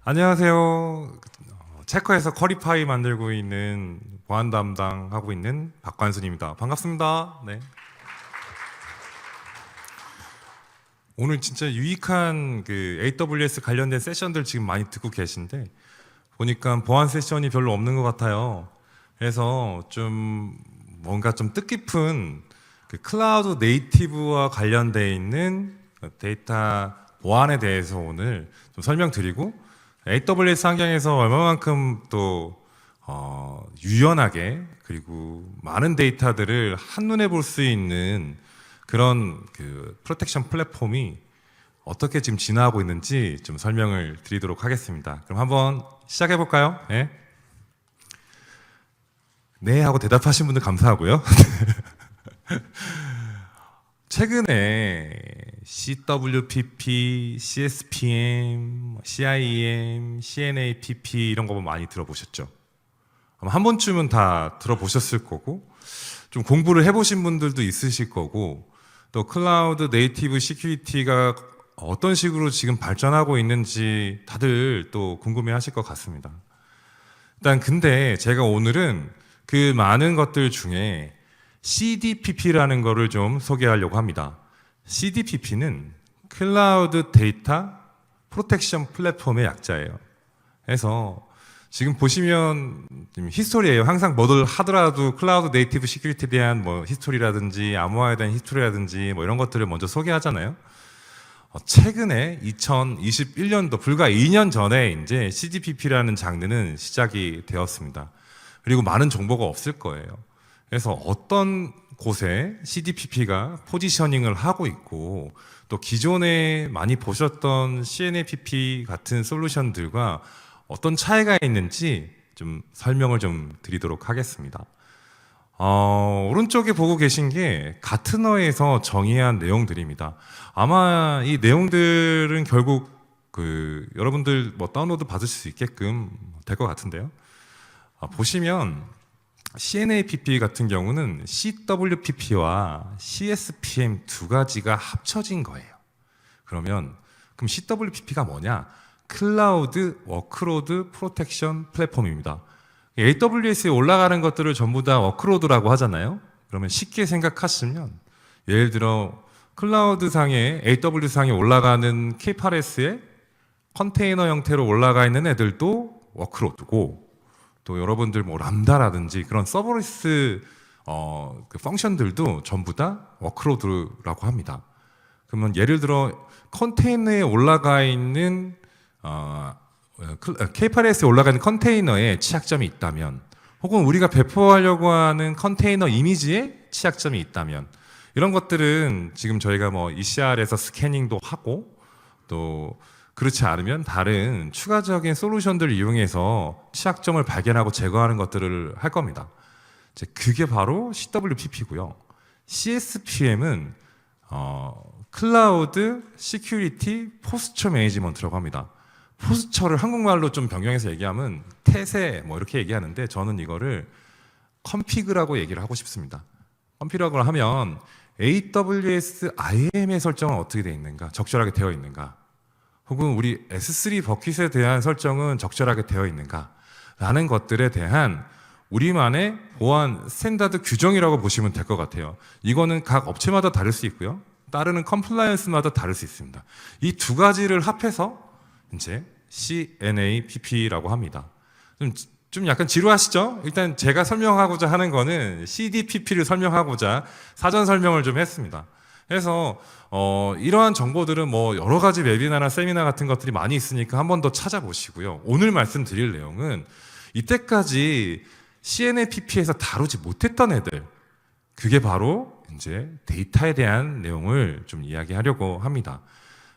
안녕하세요. 체커에서 커리파이 만들고 있는 보안 담당하고 있는 박관순입니다. 반갑습니다. 네. 오늘 진짜 유익한 그 AWS 관련된 세션들 지금 많이 듣고 계신데 보니까 보안 세션이 별로 없는 것 같아요. 그래서 좀 뭔가 좀 뜻깊은 그 클라우드 네이티브와 관련되어 있는 데이터 보안에 대해서 오늘 좀 설명드리고 AWS 환경에서 얼마만큼 또 유연하게 그리고 많은 데이터들을 한눈에 볼 수 있는 그런 그 프로텍션 플랫폼이 어떻게 지금 진화하고 있는지 좀 설명을 드리도록 하겠습니다. 그럼 한번 시작해 볼까요? 네. 네 하고 대답하신 분들 감사하고요. 최근에 CWPP, CSPM, CIEM, CNAPP 이런 거 많이 들어보셨죠? 아마 한 번쯤은 다 들어보셨을 거고 좀 공부를 해보신 분들도 있으실 거고 또 클라우드 네이티브 시큐리티가 어떤 식으로 지금 발전하고 있는지 다들 또 궁금해 하실 것 같습니다. 일단 근데 제가 오늘은 그 많은 것들 중에 CDPP라는 거를 좀 소개하려고 합니다. CDPP는 클라우드 데이터 프로텍션 플랫폼의 약자예요. 그래서 지금 보시면 히스토리예요. 항상 뭐를 하더라도 클라우드 네이티브 시큐리티에 대한 뭐 히스토리라든지 암호화에 대한 히스토리라든지 뭐 이런 것들을 먼저 소개하잖아요. 최근에 2021년도 불과 2년 전에 이제 CDPP라는 장르는 시작이 되었습니다. 그리고 많은 정보가 없을 거예요. 그래서 어떤 곳에 CDPP가 포지셔닝을 하고 있고 또 기존에 많이 보셨던 CNAPP 같은 솔루션들과 어떤 차이가 있는지 좀 설명을 좀 드리도록 하겠습니다. 오른쪽에 보고 계신 게 가트너에서 정의한 내용들입니다. 아마 이 내용들은 결국 그 여러분들 뭐 다운로드 받으실 수 있게끔 될 것 같은데요. 보시면 CNAPP 같은 경우는 CWPP와 CSPM 두 가지가 합쳐진 거예요. 그럼 CWPP가 뭐냐? 클라우드 워크로드 프로텍션 플랫폼입니다. AWS에 올라가는 것들을 전부 다 워크로드라고 하잖아요. 그러면 쉽게 생각하시면 예를 들어 클라우드 상에 AWS 상에 올라가는 K8s에 컨테이너 형태로 올라가 있는 애들도 워크로드고 또 여러분들 뭐 람다라든지 그런 서버리스 그 펑션들도 전부 다 워크로드라고 합니다. 그러면 예를 들어 컨테이너에 올라가 있는 K8s에 올라가 있는 컨테이너에 취약점이 있다면 혹은 우리가 배포하려고 하는 컨테이너 이미지에 취약점이 있다면 이런 것들은 지금 저희가 뭐 ECR에서 스캐닝도 하고 또 그렇지 않으면 다른 추가적인 솔루션들을 이용해서 취약점을 발견하고 제거하는 것들을 할 겁니다. 그게 바로 CWPP고요. CSPM은 클라우드 시큐리티 포스처 매니지먼트라고 합니다. 포스처를 한국말로 좀 변경해서 얘기하면 태세 뭐 이렇게 얘기하는데 저는 이거를 컴피그라고 얘기를 하고 싶습니다. 컴피그라고 하면 AWS IAM의 설정은 어떻게 되어 있는가? 적절하게 되어 있는가? 혹은 우리 S3 버킷에 대한 설정은 적절하게 되어 있는가? 라는 것들에 대한 우리만의 보안 스탠다드 규정이라고 보시면 될 것 같아요. 이거는 각 업체마다 다를 수 있고요. 따르는 컴플라이언스마다 다를 수 있습니다. 이 두 가지를 합해서 이제 CNAPP라고 합니다. 좀 약간 지루하시죠? 일단 제가 설명하고자 하는 거는 CDPP를 설명하고자 사전 설명을 좀 했습니다. 그래서 이러한 정보들은 뭐 여러 가지 웨비나나 세미나 같은 것들이 많이 있으니까 한 번 더 찾아보시고요. 오늘 말씀드릴 내용은 이때까지 CNAPP에서 다루지 못했던 애들, 그게 바로 이제 데이터에 대한 내용을 좀 이야기하려고 합니다.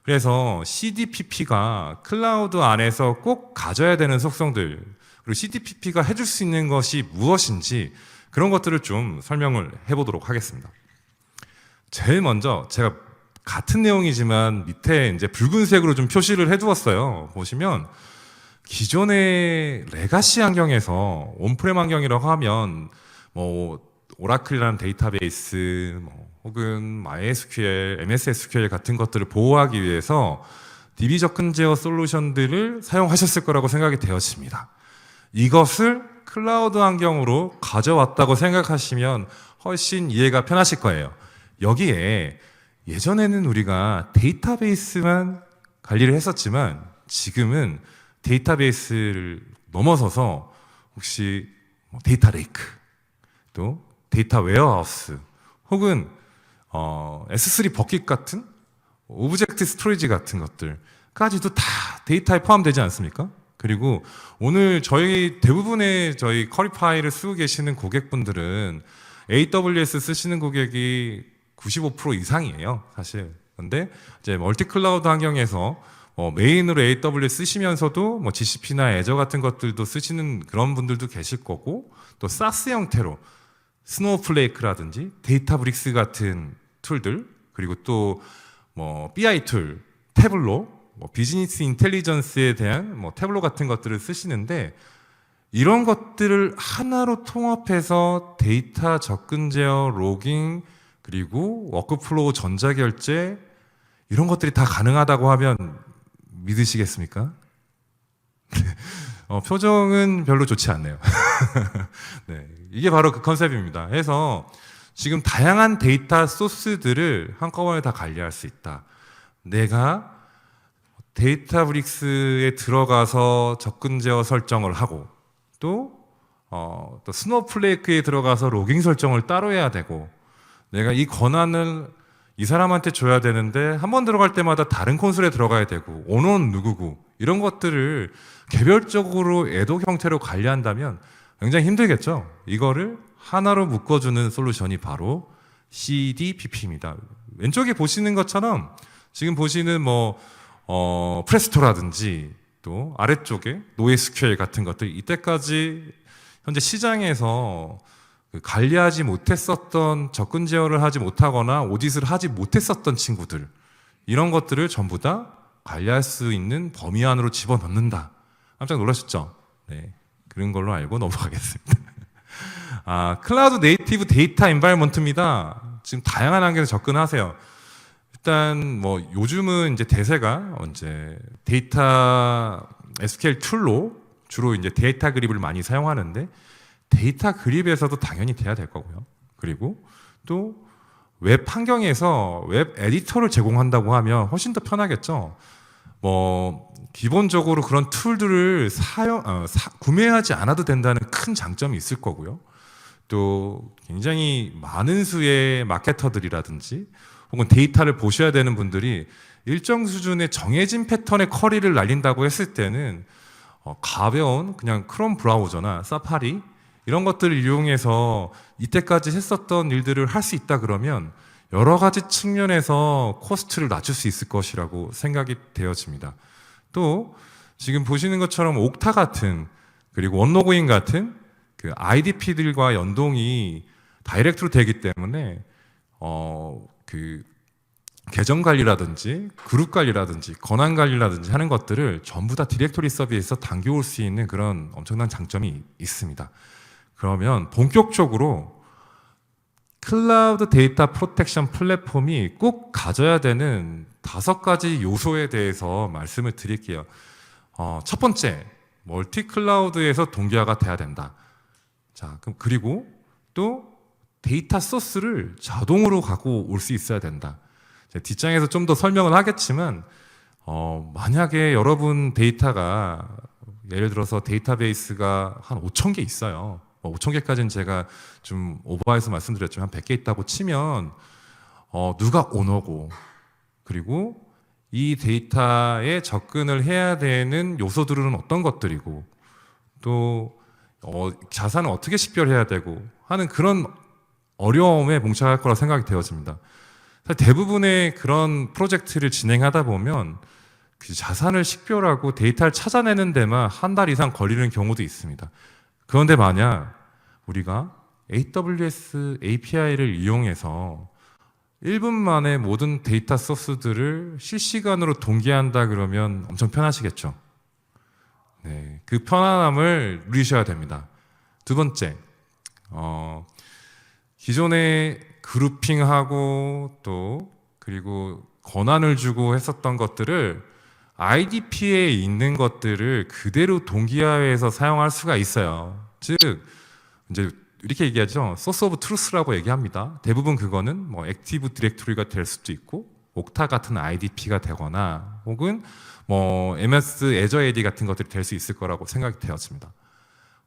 그래서 CDPP가 클라우드 안에서 꼭 가져야 되는 속성들, 그리고 CDPP가 해줄 수 있는 것이 무엇인지 그런 것들을 좀 설명을 해보도록 하겠습니다. 제일 먼저 제가 같은 내용이지만 밑에 이제 붉은색으로 좀 표시를 해두었어요. 보시면 기존의 레가시 환경에서 온프렘 환경이라고 하면 뭐 오라클이라는 데이터베이스 혹은 MySQL, MS SQL 같은 것들을 보호하기 위해서 DB 접근 제어 솔루션들을 사용하셨을 거라고 생각이 되어집니다. 이것을 클라우드 환경으로 가져왔다고 생각하시면 훨씬 이해가 편하실 거예요. 여기에 예전에는 우리가 데이터베이스만 관리를 했었지만 지금은 데이터베이스를 넘어서서 혹시 데이터 레이크, 또 데이터 웨어하우스, 혹은 S3 버킷 같은 오브젝트 스토리지 같은 것들까지도 다 데이터에 포함되지 않습니까? 그리고 오늘 대부분의 저희 커리 파일을 쓰고 계시는 고객분들은 AWS 쓰시는 고객이 95% 이상이에요, 사실. 근데 이제 멀티 클라우드 환경에서 메인으로 AWS 쓰시면서도 GCP나 애저 같은 것들도 쓰시는 그런 분들도 계실 거고, 또 사스 형태로 스노우플레이크라든지 데이터브릭스 같은 툴들, 그리고 또 BI 툴, 태블로, 비즈니스 인텔리전스에 대한 태블로 같은 것들을 쓰시는데, 이런 것들을 하나로 통합해서 데이터 접근 제어, 로깅, 그리고 워크플로우 전자결제, 이런 것들이 다 가능하다고 하면 믿으시겠습니까? 표정은 별로 좋지 않네요. 네, 이게 바로 그 컨셉입니다. 해서 지금 다양한 데이터 소스들을 한꺼번에 다 관리할 수 있다. 내가 데이터브릭스에 들어가서 접근 제어 설정을 하고, 또 스노우플레이크에 들어가서 로깅 설정을 따로 해야 되고, 내가 이 권한을 이 사람한테 줘야 되는데 한 번 들어갈 때마다 다른 콘솔에 들어가야 되고, 온온 누구고, 이런 것들을 개별적으로 애독 형태로 관리한다면 굉장히 힘들겠죠. 이거를 하나로 묶어주는 솔루션이 바로 CDPP입니다. 왼쪽에 보시는 것처럼 지금 보시는 프레스토라든지, 또 아래쪽에 노에스QL 같은 것들, 이때까지 현재 시장에서 관리하지 못했었던, 접근 제어를 하지 못하거나 오짓을 하지 못했었던 친구들, 이런 것들을 전부 다 관리할 수 있는 범위 안으로 집어넣는다. 깜짝 놀라셨죠? 네, 그런 걸로 알고 넘어가겠습니다. 클라우드 네이티브 데이터 엔바이러먼트입니다. 지금 다양한 환경에서 접근하세요. 일단 요즘은 이제 대세가 데이터 SQL 툴로 주로 이제 데이터 그립을 많이 사용하는데, 데이터 그립에서도 당연히 돼야 될 거고요. 그리고 또 웹 환경에서 웹 에디터를 제공한다고 하면 훨씬 더 편하겠죠. 기본적으로 그런 툴들을 구매하지 않아도 된다는 큰 장점이 있을 거고요. 또 굉장히 많은 수의 마케터들이라든지 혹은 데이터를 보셔야 되는 분들이 일정 수준의 정해진 패턴의 쿼리를 날린다고 했을 때는 가벼운 그냥 크롬 브라우저나 사파리, 이런 것들을 이용해서 이때까지 했었던 일들을 할 수 있다 그러면 여러 가지 측면에서 코스트를 낮출 수 있을 것이라고 생각이 되어집니다. 또 지금 보시는 것처럼 옥타 같은, 그리고 원로그인 같은 그 IDP들과 연동이 다이렉트로 되기 때문에 그 계정 관리라든지 그룹 관리라든지 권한 관리라든지 하는 것들을 전부 다 디렉토리 서비스에서 당겨올 수 있는 그런 엄청난 장점이 있습니다. 그러면 본격적으로 클라우드 데이터 프로텍션 플랫폼이 꼭 가져야 되는 5가지 요소에 대해서 말씀을 드릴게요. 첫 번째, 멀티 클라우드에서 동기화가 돼야 된다. 자, 그리고 또 데이터 소스를 자동으로 갖고 올 수 있어야 된다. 뒷장에서 좀 더 설명을 하겠지만, 만약에 여러분 데이터가 예를 들어서 데이터베이스가 한 5,000개 있어요. 5,000개까지는 제가 좀 오버해서 말씀드렸지만 한 100개 있다고 치면 누가 오너고, 그리고 이 데이터에 접근을 해야 되는 요소들은 어떤 것들이고, 또 자산을 어떻게 식별해야 되고 하는 그런 어려움에 봉착할 거라 생각이 되어집니다. 대부분의 그런 프로젝트를 진행하다 보면 그 자산을 식별하고 데이터를 찾아내는 데만 한 달 이상 걸리는 경우도 있습니다. 그런데 만약 우리가 AWS API를 이용해서 1분 만에 모든 데이터 소스들을 실시간으로 동기한다 그러면 엄청 편하시겠죠? 네, 그 편안함을 누리셔야 됩니다. 두 번째, 기존에 그룹핑하고 또 그리고 권한을 주고 했었던 것들을 IDP에 있는 것들을 그대로 동기화해서 사용할 수가 있어요. 즉 이제 이렇게 얘기하죠. 소스 오브 트루스라고 얘기합니다. 대부분 그거는 뭐 액티브 디렉토리가 될 수도 있고 옥타 같은 IDP가 되거나 혹은 뭐 MS 애저 AD 같은 것들이 될 수 있을 거라고 생각이 되었습니다.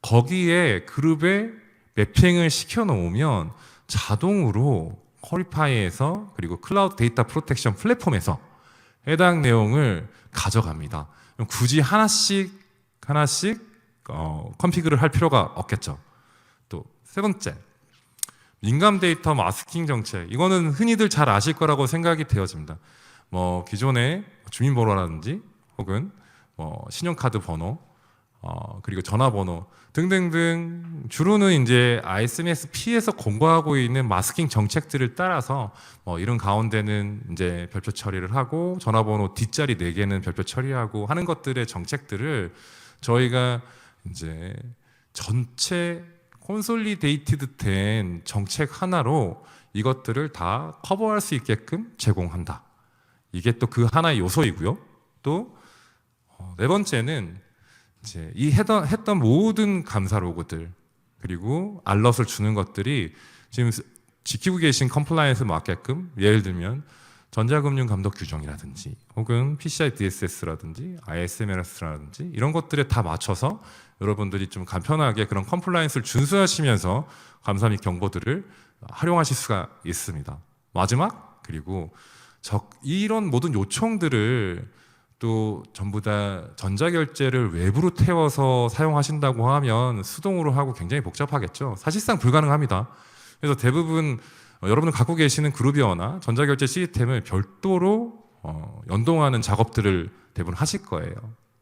거기에 그룹에 매핑을 시켜 놓으면 자동으로 퀄리파이에서 그리고 클라우드 데이터 프로텍션 플랫폼에서 해당 내용을 가져갑니다. 굳이 하나씩 컨피그를 할 필요가 없겠죠. 또 세 번째, 민감 데이터 마스킹 정책. 이거는 흔히들 잘 아실 거라고 생각이 되어집니다. 뭐 기존의 주민번호라든지 혹은 뭐 신용카드 번호, 그리고 전화번호 등등등 주로는 이제 ISMSP에서 공고하고 있는 마스킹 정책들을 따라서 뭐 이런 가운데는 이제 별표 처리를 하고 전화번호 뒷자리 4개는 별표 처리하고 하는 것들의 정책들을 저희가 이제 전체 콘솔리데이티드 된 정책 하나로 이것들을 다 커버할 수 있게끔 제공한다. 이게 또 그 하나의 요소이고요. 또 네 번째는 이제 이 했던 모든 감사 로그들 그리고 알럿을 주는 것들이 지금 지키고 계신 컴플라이언스 맞게끔 예를 들면 전자금융 감독 규정이라든지 혹은 PCI DSS라든지 ISMS라든지 이런 것들에 다 맞춰서 여러분들이 좀 간편하게 그런 컴플라이언스를 준수하시면서 감사 및 경보들을 활용하실 수가 있습니다. 마지막 그리고 이런 모든 요청들을 또 전부 다 전자결제를 외부로 태워서 사용하신다고 하면 수동으로 하고 굉장히 복잡하겠죠. 사실상 불가능합니다. 그래서 대부분 여러분들 갖고 계시는 그루비어나 전자결제 시스템을 별도로 연동하는 작업들을 대부분 하실 거예요.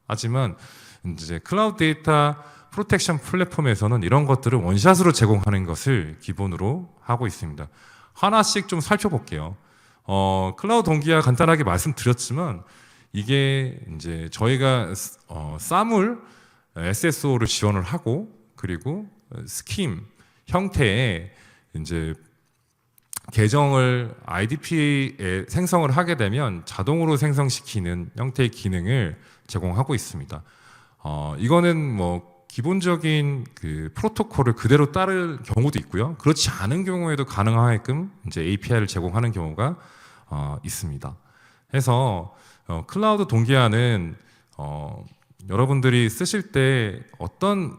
하지만 이제 클라우드 데이터 프로텍션 플랫폼에서는 이런 것들을 원샷으로 제공하는 것을 기본으로 하고 있습니다. 하나씩 좀 살펴볼게요. 클라우드 동기화 간단하게 말씀드렸지만 이게 이제 저희가 사물 SSO를 지원을 하고 그리고 스킴 형태의 이제 계정을 IDP에 생성을 하게 되면 자동으로 생성시키는 형태의 기능을 제공하고 있습니다. 이거는 뭐 기본적인 그 프로토콜을 그대로 따를 경우도 있고요. 그렇지 않은 경우에도 가능하게끔 이제 API를 제공하는 경우가 있습니다. 해서 클라우드 동기화는 여러분들이 쓰실 때 어떤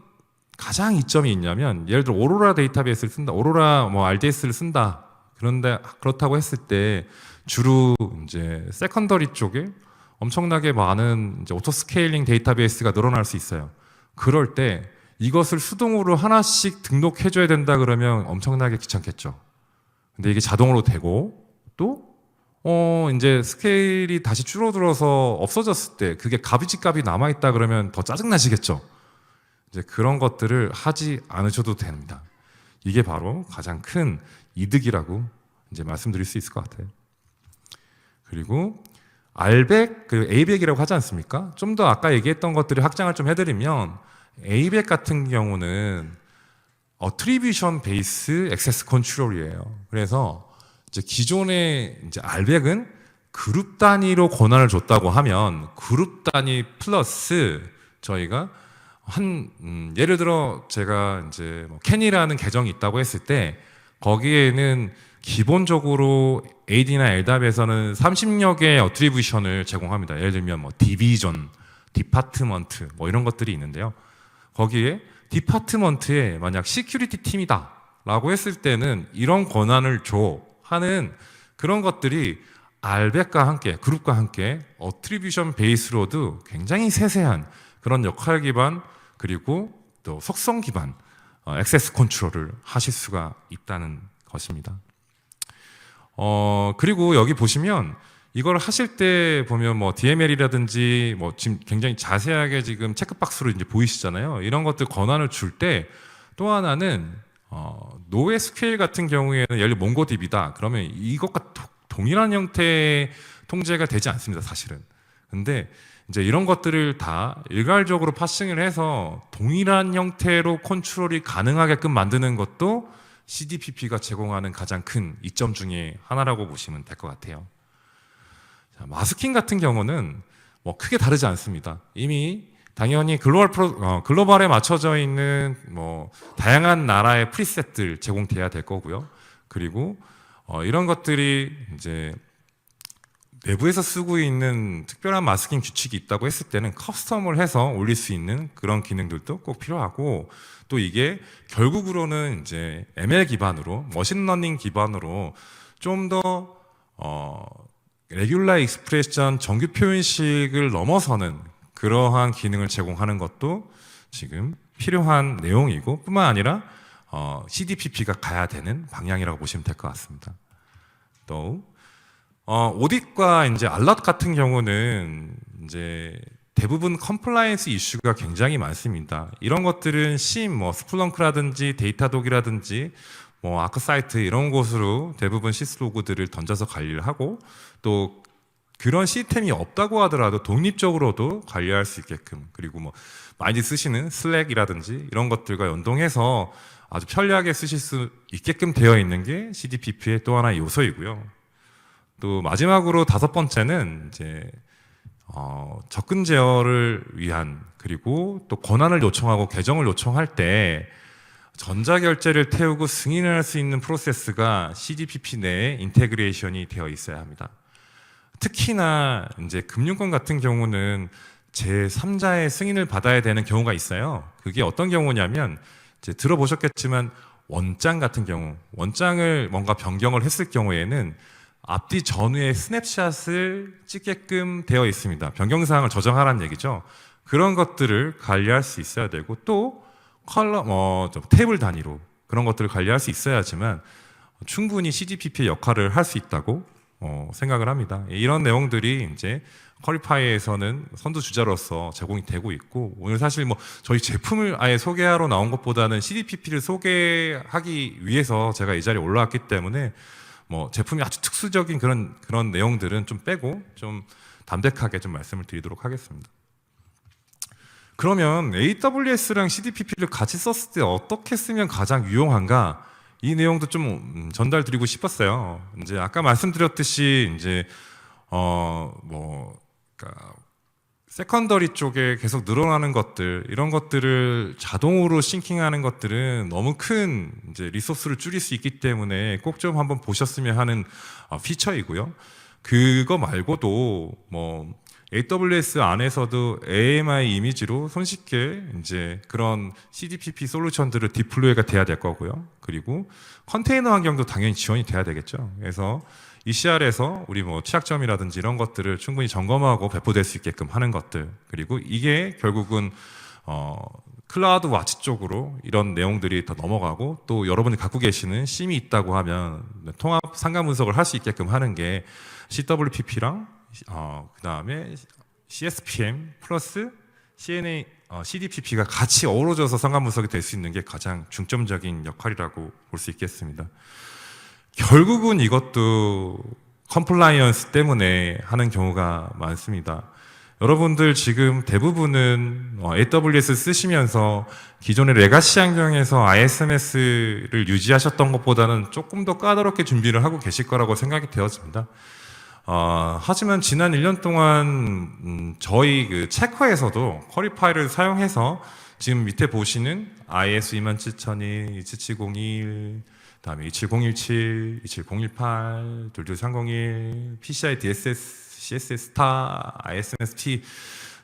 가장 이점이 있냐면 예를 들어 오로라 데이터베이스를 쓴다, 오로라 뭐 RDS를 쓴다. 그런데 그렇다고 했을 때 주로 이제 세컨더리 쪽에 엄청나게 많은 이제 오토 스케일링 데이터베이스가 늘어날 수 있어요. 그럴 때 이것을 수동으로 하나씩 등록해줘야 된다 그러면 엄청나게 귀찮겠죠. 근데 이게 자동으로 되고 또 이제 스케일이 다시 줄어들어서 없어졌을 때 그게 값이 남아있다 그러면 더 짜증나시겠죠. 이제 그런 것들을 하지 않으셔도 됩니다. 이게 바로 가장 큰 이득이라고 이제 말씀드릴 수 있을 것 같아요. 그리고 R백, 그리고 A백이라고 하지 않습니까? 좀 더 아까 얘기했던 것들을 확장을 좀 해드리면 A백 같은 경우는 어트리뷰션 베이스 액세스 컨트롤이에요. 그래서 이제 기존의 이제 R백은 그룹 단위로 권한을 줬다고 하면 그룹 단위 플러스 저희가 예를 들어 제가 이제 뭐 캔이라는 계정이 있다고 했을 때 거기에는 기본적으로 AD나 LDAP에서는 30여 개의 어트리뷰션을 제공합니다. 예를 들면 뭐 디비전, 디파트먼트 뭐 이런 것들이 있는데요. 거기에 디파트먼트에 만약 시큐리티 팀이다 라고 했을 때는 이런 권한을 줘 하는 그런 것들이 R백과 함께 그룹과 함께 어트리뷰션 베이스로도 굉장히 세세한 그런 역할 기반 그리고 또 속성 기반 액세스 컨트롤을 하실 수가 있다는 것입니다. 그리고 여기 보시면 이걸 하실 때 보면 뭐 DML이라든지 뭐 지금 굉장히 자세하게 지금 체크박스로 이제 보이시잖아요. 이런 것들 권한을 줄 때 또 하나는 NoSQL 같은 경우에는 예를 들어 몽고DB다. 그러면 이것과 동일한 형태의 통제가 되지 않습니다, 사실은. 근데 이제 이런 것들을 다 일괄적으로 파싱을 해서 동일한 형태로 컨트롤이 가능하게끔 만드는 것도 CDPP가 제공하는 가장 큰 이점 중에 하나라고 보시면 될 것 같아요. 자, 마스킹 같은 경우는 뭐 크게 다르지 않습니다. 이미 당연히 글로벌에 맞춰져 있는 뭐 다양한 나라의 프리셋들 제공돼야 될 거고요. 그리고 이런 것들이 이제 내부에서 쓰고 있는 특별한 마스킹 규칙이 있다고 했을 때는 커스텀을 해서 올릴 수 있는 그런 기능들도 꼭 필요하고, 또 이게 결국으로는 이제 ML 기반으로, 머신러닝 기반으로 좀 더 레귤라 익스프레션 정규 표현식을 넘어서는 그러한 기능을 제공하는 것도 지금 필요한 내용이고, 뿐만 아니라 CDPP가 가야 되는 방향이라고 보시면 될 것 같습니다. 또 오딧과 이제 알럿 같은 경우는 이제 대부분 컴플라이언스 이슈가 굉장히 많습니다. 이런 것들은 심, 뭐 스플렁크라든지 데이터독이라든지 뭐 아크사이트 이런 곳으로 대부분 시스로그들을 던져서 관리를 하고, 또 그런 시스템이 없다고 하더라도 독립적으로도 관리할 수 있게끔, 그리고 뭐 많이 쓰시는 슬랙이라든지 이런 것들과 연동해서 아주 편리하게 쓰실 수 있게끔 되어 있는 게 CDPP의 또 하나의 요소이고요. 또 마지막으로 5번째는 이제 접근 제어를 위한, 그리고 또 권한을 요청하고 계정을 요청할 때 전자결제를 태우고 승인을 할 수 있는 프로세스가 CDPP 내에 인테그레이션이 되어 있어야 합니다. 특히나 이제 금융권 같은 경우는 제3자의 승인을 받아야 되는 경우가 있어요. 그게 어떤 경우냐면, 이제 들어보셨겠지만 원장 같은 경우, 원장을 뭔가 변경을 했을 경우에는 앞뒤 전후의 스냅샷을 찍게끔 되어 있습니다. 변경사항을 저장하라는 얘기죠. 그런 것들을 관리할 수 있어야 되고, 또 테이블 단위로 그런 것들을 관리할 수 있어야지만 충분히 CDPP의 역할을 할 수 있다고 생각을 합니다. 이런 내용들이 이제 퀄리파이에서는 선두주자로서 제공이 되고 있고, 오늘 사실 뭐 저희 제품을 아예 소개하러 나온 것보다는 CDPP를 소개하기 위해서 제가 이 자리에 올라왔기 때문에 뭐 제품이 아주 특수적인 그런 내용들은 좀 빼고 좀 담백하게 좀 말씀을 드리도록 하겠습니다. 그러면 AWS랑 CDPP를 같이 썼을 때 어떻게 쓰면 가장 유용한가? 이 내용도 좀 전달 드리고 싶었어요. 이제 아까 말씀드렸듯이 이제 그러니까 세컨더리 쪽에 계속 늘어나는 것들, 이런 것들을 자동으로 싱킹하는 것들은 너무 큰 이제 리소스를 줄일 수 있기 때문에 꼭 좀 한번 보셨으면 하는 피처이고요. 그거 말고도 뭐 AWS 안에서도 AMI 이미지로 손쉽게 이제 그런 CDPP 솔루션들을 디플로이가 돼야 될 거고요. 그리고 컨테이너 환경도 당연히 지원이 돼야 되겠죠. 그래서 ECR에서 우리 뭐 취약점이라든지 이런 것들을 충분히 점검하고 배포될 수 있게끔 하는 것들, 그리고 이게 결국은 클라우드 와치 쪽으로 이런 내용들이 더 넘어가고, 또 여러분이 갖고 계시는 심이 있다고 하면 통합 상감 분석을 할 수 있게끔 하는 게 CWPP랑 그 다음에 CSPM 플러스 CDPP가 같이 어우러져서 상감 분석이 될 수 있는 게 가장 중점적인 역할이라고 볼 수 있겠습니다. 결국은 이것도 컴플라이언스 때문에 하는 경우가 많습니다. 여러분들 지금 대부분은 AWS 쓰시면서 기존의 레가시 환경에서 ISMS를 유지하셨던 것보다는 조금 더 까다롭게 준비를 하고 계실 거라고 생각이 되어집니다. 하지만 지난 1년 동안 저희 그 체커에서도 퀄리파이를 사용해서 지금 밑에 보시는 IS 27002, 27701, 그다음에 27017, 27018, 22301, PCI DSS, CSS 스타, ISMS-T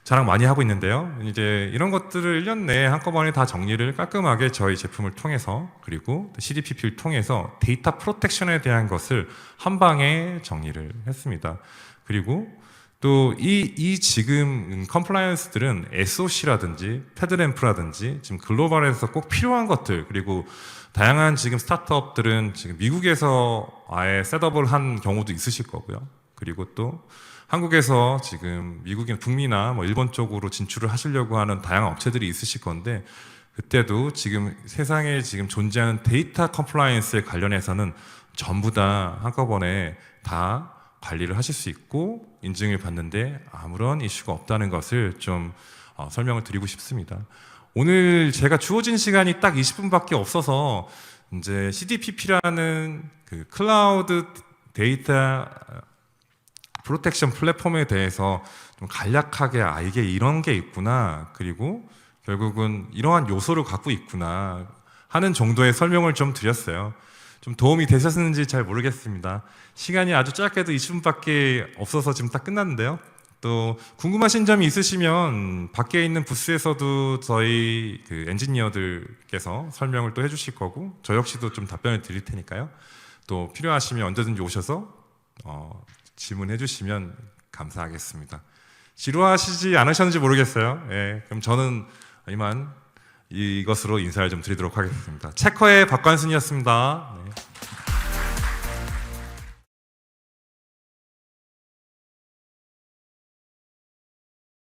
자랑 많이 하고 있는데요. 이제 이런 것들을 1년 내에 한꺼번에 다 정리를 깔끔하게 저희 제품을 통해서, 그리고 CDPP를 통해서 데이터 프로텍션에 대한 것을 한 방에 정리를 했습니다. 그리고 또 이 지금 컴플라이언스들은 SOC라든지 패드램프라든지 지금 글로벌에서 꼭 필요한 것들, 그리고 다양한 지금 스타트업들은 지금 미국에서 아예 셋업을 한 경우도 있으실 거고요. 그리고 또 한국에서 지금 미국인 북미나 뭐 일본 쪽으로 진출을 하시려고 하는 다양한 업체들이 있으실 건데, 그때도 지금 세상에 지금 존재하는 데이터 컴플라이언스에 관련해서는 전부 다 한꺼번에 다 관리를 하실 수 있고 인증을 받는데 아무런 이슈가 없다는 것을 좀 설명을 드리고 싶습니다. 오늘 제가 주어진 시간이 딱 20분밖에 없어서 이제 CDPP라는 그 클라우드 데이터 프로텍션 플랫폼에 대해서 좀 간략하게 이게 이런 게 있구나, 그리고 결국은 이러한 요소를 갖고 있구나 하는 정도의 설명을 좀 드렸어요. 좀 도움이 되셨는지 잘 모르겠습니다. 시간이 아주 짧게도 20분밖에 없어서 지금 딱 끝났는데요. 또 궁금하신 점이 있으시면 밖에 있는 부스에서도 저희 그 엔지니어들께서 설명을 또 해주실 거고, 저 역시도 좀 답변을 드릴 테니까요. 또 필요하시면 언제든지 오셔서 질문해 주시면 감사하겠습니다. 지루하시지 않으셨는지 모르겠어요. 예, 그럼 저는 이만 이것으로 인사를 좀 드리도록 하겠습니다. 체커의 박관순이었습니다. 네.